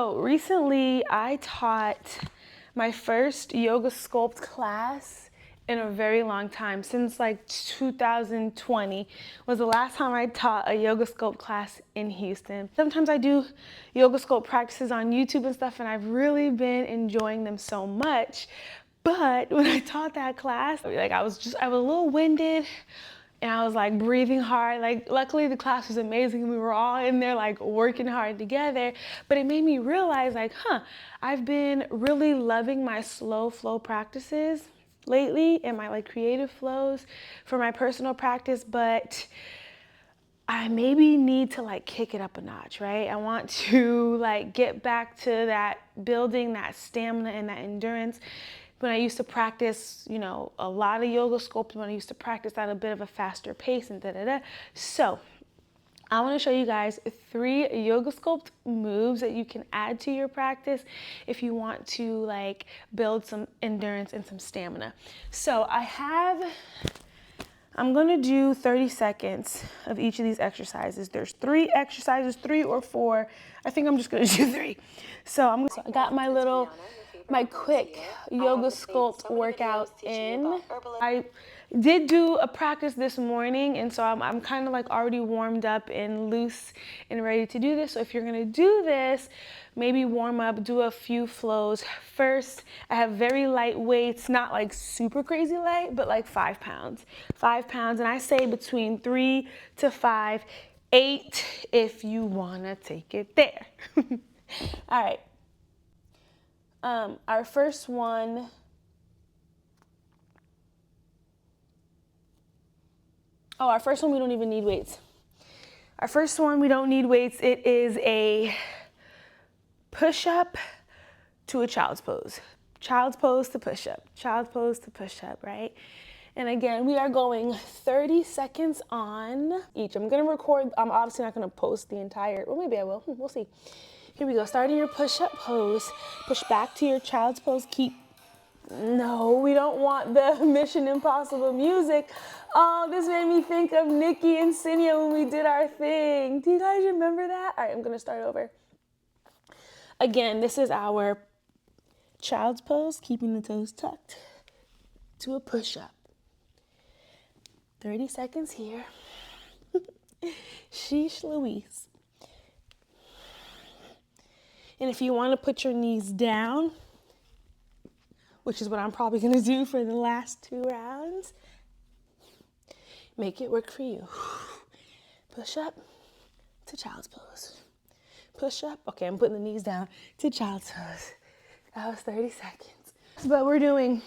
So recently I taught my first yoga sculpt class in a very long time. Since like 2020 was the last time I taught a yoga sculpt class in Houston. Sometimes I do yoga sculpt practices on YouTube and stuff, and I've really been enjoying them so much. But when I taught that class, like I was a little winded, and I was like breathing hard. Like luckily the class was amazing. We were all in there like working hard together, but it made me realize like, I've been really loving my slow flow practices lately and my like creative flows for my personal practice, but I maybe need to like kick it up a notch, right? I want to like get back to that building that stamina and that endurance. When I used to practice, you know, a lot of yoga sculpt, when I used to practice at a bit of a faster pace and da-da-da. So I want to show you guys 3 yoga sculpt moves that you can add to your practice if you want to like build some endurance and some stamina. So I'm gonna do 30 seconds of each of these exercises. There's 3 exercises, 3 or 4. I think I'm just gonna do 3. So I got my quick yoga sculpt workout in. I did do a practice this morning, and so I'm kind of like already warmed up and loose and ready to do this. So if you're gonna do this, maybe warm up, do a few flows. First, I have very light weights, not like super crazy light, but like 5 pounds. 5 pounds, and I say between 3 to 5, 8 if you wanna take it there. All right. Our first one, we don't even need weights. Our first one, we don't need weights. It is a push-up to a child's pose. Child's pose to push-up, child's pose to push-up, right? And again, we are going 30 seconds on each. I'm gonna record, I'm obviously not gonna post the entire, well, maybe I will, we'll see. Here we go, starting your push-up pose, push back to your child's pose, no, we don't want the Mission Impossible music. Oh, this made me think of Nikki and Sinya when we did our thing. Do you guys remember that? All right, I'm gonna start over. Again, this is our child's pose, keeping the toes tucked, to a push-up. 30 seconds here. Sheesh Louise. And if you want to put your knees down, which is what I'm probably going to do for the last 2 rounds, make it work for you. Push up to child's pose. Push up. Okay, I'm putting the knees down to child's pose. That was 30 seconds. But we're doing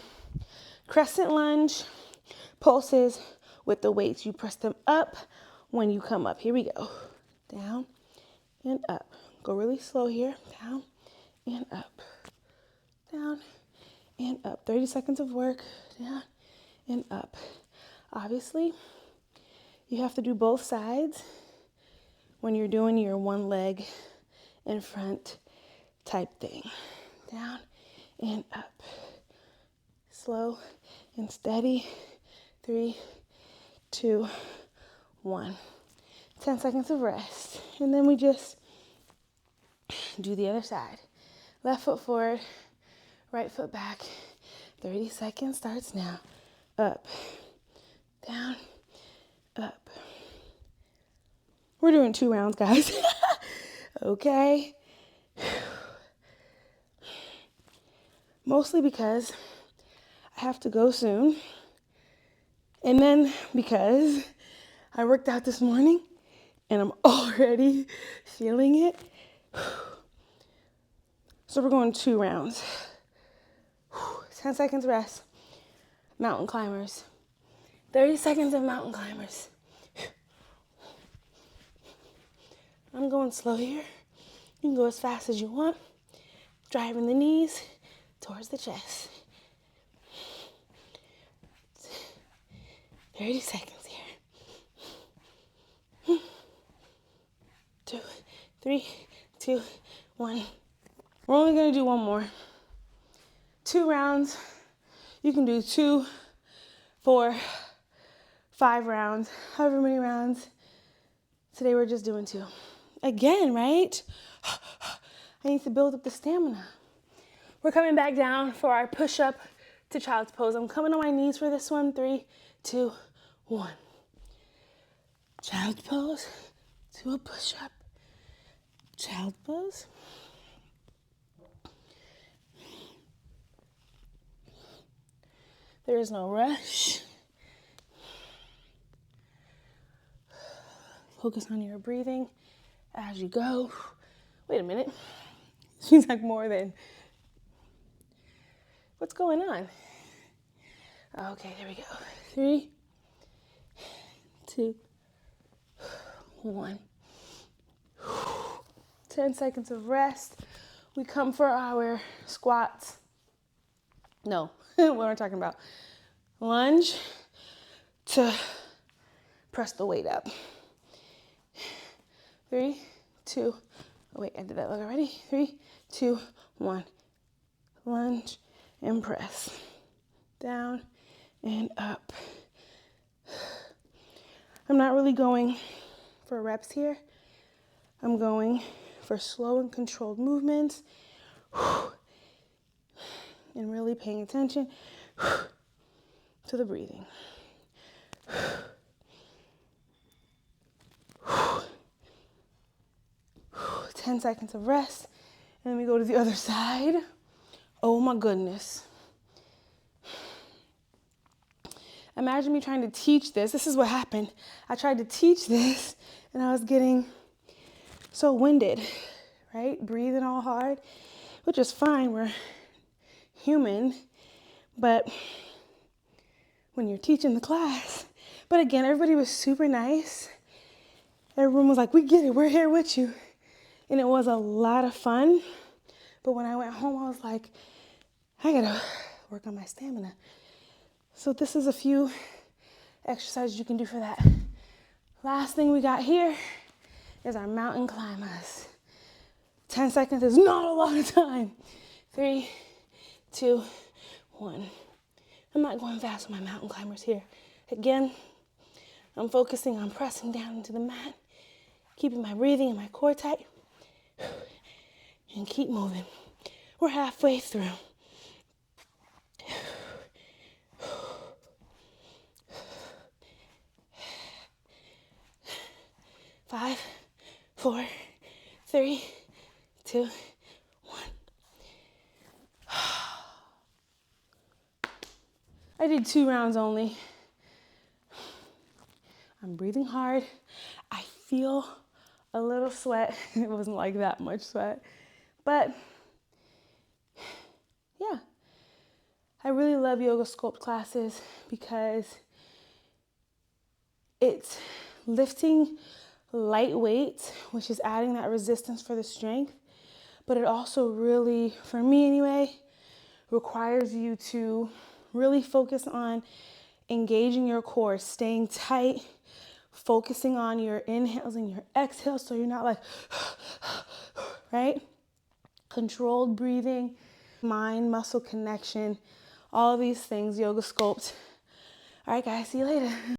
crescent lunge pulses with the weights. You press them up when you come up. Here we go. Down and up. Go really slow here. Down and up. Down and up. 30 seconds of work. Down and up. Obviously, you have to do both sides when you're doing your one leg in front type thing. Down and up. Slow and steady. 3, 2, 1. 10 seconds of rest. And then we just do the other side. Left foot forward, right foot back. 30 seconds starts now. Up, down, up. We're doing 2 rounds, guys. Okay. Mostly because I have to go soon. And then because I worked out this morning and I'm already feeling it. So we're going 2 rounds. 10 seconds rest. Mountain climbers. 30 seconds of mountain climbers. I'm going slow here. You can go as fast as you want. Driving the knees towards the chest. 30 seconds here. 2, 3, 2, 1. We're only gonna do 1 more. 2 rounds. You can do 2, 4, 5 rounds, however many rounds. Today we're just doing 2. Again, right? I need to build up the stamina. We're coming back down for our push-up to child's pose. I'm coming on my knees for this one. 3, 2, 1. Child's pose to a push-up. Child's pose. There is no rush. Focus on your breathing as you go. Wait a minute. Seems like more than... What's going on? Okay, there we go. 3, 2, 1. 10 seconds of rest. We come for our squats. No, what am I talking about? Lunge to press the weight up. 3, 2, oh wait, I did that already. 3, 2, 1. Lunge and press. Down and up. I'm not really going for reps here. I'm going for slow and controlled movements. And really paying attention to the breathing. 10 seconds of rest. And then we go to the other side. Oh my goodness. Imagine me trying to teach this. This is what happened. I tried to teach this and I was getting so winded, right? Breathing all hard, which is fine. We're human, but when you're teaching the class, but again, everybody was super nice. Everyone was like, we get it, we're here with you. And it was a lot of fun. But when I went home, I was like, I gotta work on my stamina. So this is a few exercises you can do for that. Last thing we got here is our mountain climbers. 10 seconds is not a lot of time. 3, 2, 1. I'm not going fast with my mountain climbers here. Again, I'm focusing on pressing down into the mat, keeping my breathing and my core tight, and keep moving. We're halfway through. 5, 4, 3, 2, 1. I did 2 rounds only. I'm breathing hard. I feel a little sweat. It wasn't like that much sweat. But yeah, I really love yoga sculpt classes because it's lifting light weights, which is adding that resistance for the strength. But it also really, for me anyway, requires you to really focus on engaging your core, staying tight, focusing on your inhales and your exhales so you're not like, right? Controlled breathing, mind-muscle connection, all of these things, yoga sculpt. All right, guys, see you later.